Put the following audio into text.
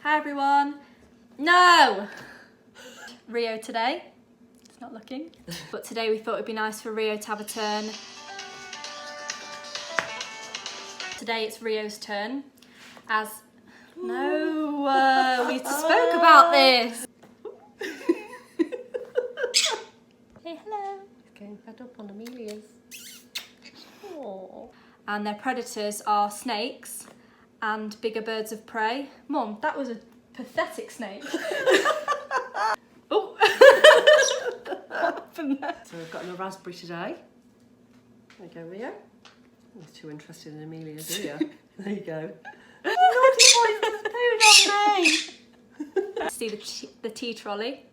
Hi everyone. No! Rio today. It's not looking. But today we thought it'd be nice for Rio to have a turn. Today it's Rio's turn. As... No, we spoke about this. Hey, hello. He's getting fed up on Amelia's. Aww. And their predators are snakes and bigger birds of prey. Mum, that was a pathetic snake. Oh! What happened there? So we've got a raspberry today. There you go, Rio. He's too interested in Amelia's ear. There you go. Naughty boy, just pooed on me! See the tea trolley.